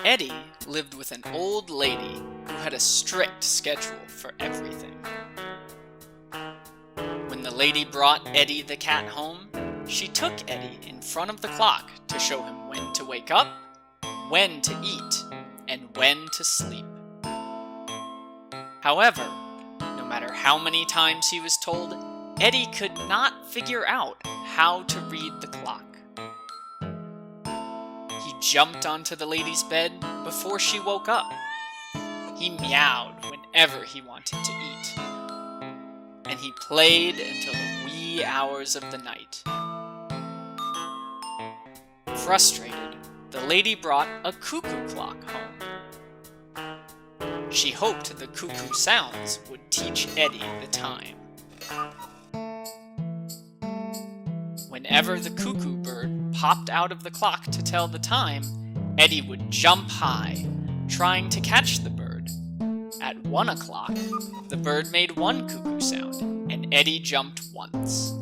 Eddie lived with an old lady who had a strict schedule for everything. When the lady brought Eddie the cat home, she took Eddie in front of the clock to show him when to wake up, when to eat, and when to sleep. However, no matter how many times he was told, Eddie could not figure out how to read the clock. He jumped onto the lady's bed before she woke up. He meowed whenever he wanted to eat. And he played until the wee hours of the night. Frustrated, the lady brought a cuckoo clock home. She hoped the cuckoo sounds would teach Eddie the time. Whenever the cuckoo bird popped out of the clock to tell the time, Eddie would jump high, trying to catch the bird. At 1 o'clock, the bird made one cuckoo sound, and Eddie jumped once.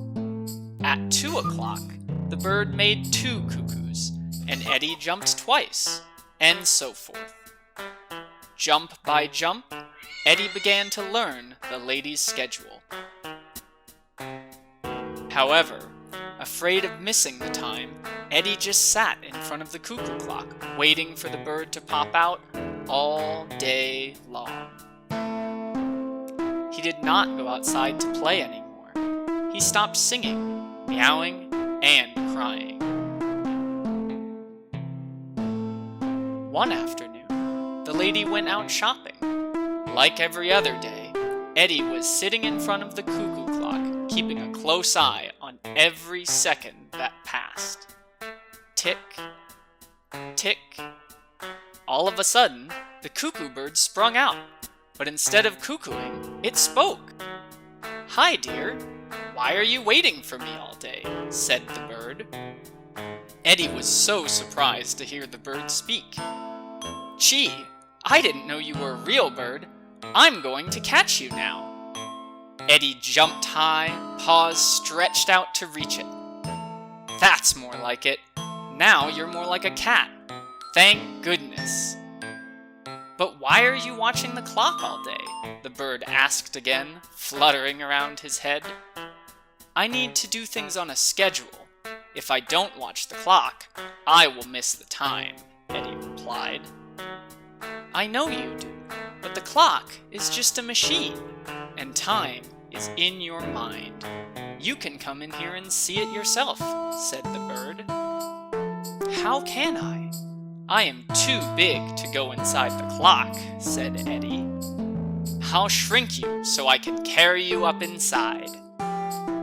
At 2 o'clock, the bird made 2 cuckoos, and Eddie jumped twice, and so forth. Jump by jump, Eddie began to learn the lady's schedule. However, afraid of missing the time, Eddie just sat in front of the cuckoo clock, waiting for the bird to pop out all day long. He did not go outside to play anymore. He stopped singing, meowing, and crying. One afternoon, the lady went out shopping. Like every other day, Eddie was sitting in front of the cuckoo clock, keeping a close eye on every second that passed. Tick, tick. All of a sudden, the cuckoo bird sprung out, but instead of cuckooing, it spoke. "Hi, dear. Why are you waiting for me all day?" said the bird. Eddie was so surprised to hear the bird speak. "Gee, I didn't know you were a real bird. I'm going to catch you now." Eddie jumped high, paws stretched out to reach it. "That's more like it. Now you're more like a cat. Thank goodness." "But why are you watching the clock all day?" the bird asked again, fluttering around his head. "I need to do things on a schedule. If I don't watch the clock, I will miss the time," Eddie replied. "I know you do, but the clock is just a machine, and time is in your mind. You can come in here and see it yourself," said the bird. "How can I? I am too big to go inside the clock," said Eddie. "I'll shrink you so I can carry you up inside."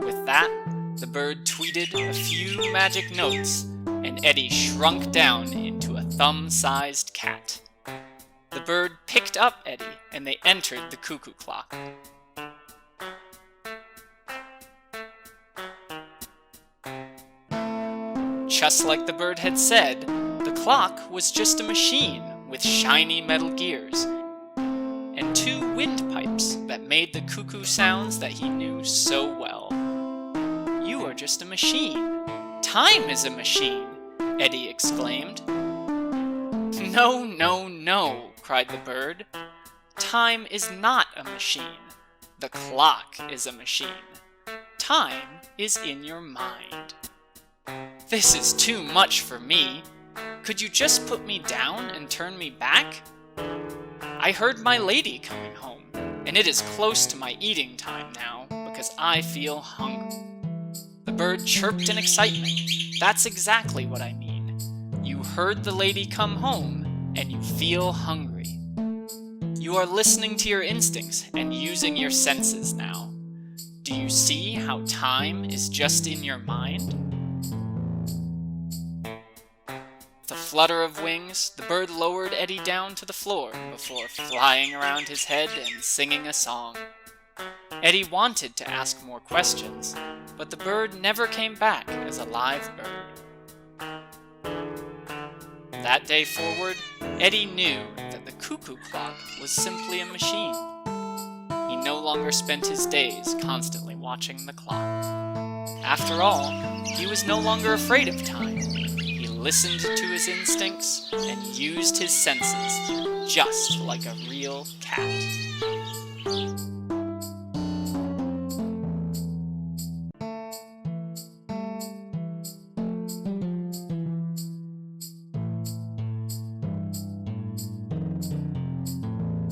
With that, the bird tweeted a few magic notes, and Eddie shrunk down into a thumb-sized cat. The bird picked up Eddie, and they entered the cuckoo clock. Just like the bird had said, the clock was just a machine with shiny metal gears and 2 windpipes that made the cuckoo sounds that he knew so well. "You are just a machine. Time is a machine," Eddie exclaimed. "No, no, no," cried the bird. "Time is not a machine. The clock is a machine. Time is in your mind." "This is too much for me. Could you just put me down and turn me back? I heard my lady coming home, and it is close to my eating time now because I feel hungry." The bird chirped in excitement. "That's exactly what I mean. You heard the lady come home, and you feel hungry. You are listening to your instincts and using your senses now. Do you see how time is just in your mind?" With a flutter of wings, the bird lowered Eddie down to the floor before flying around his head and singing a song. Eddie wanted to ask more questions, but the bird never came back as a live bird. That day forward, Eddie knew that the cuckoo clock was simply a machine. He no longer spent his days constantly watching the clock. After all, he was no longer afraid of time. He listened to his instincts, and used his senses, just like a real cat.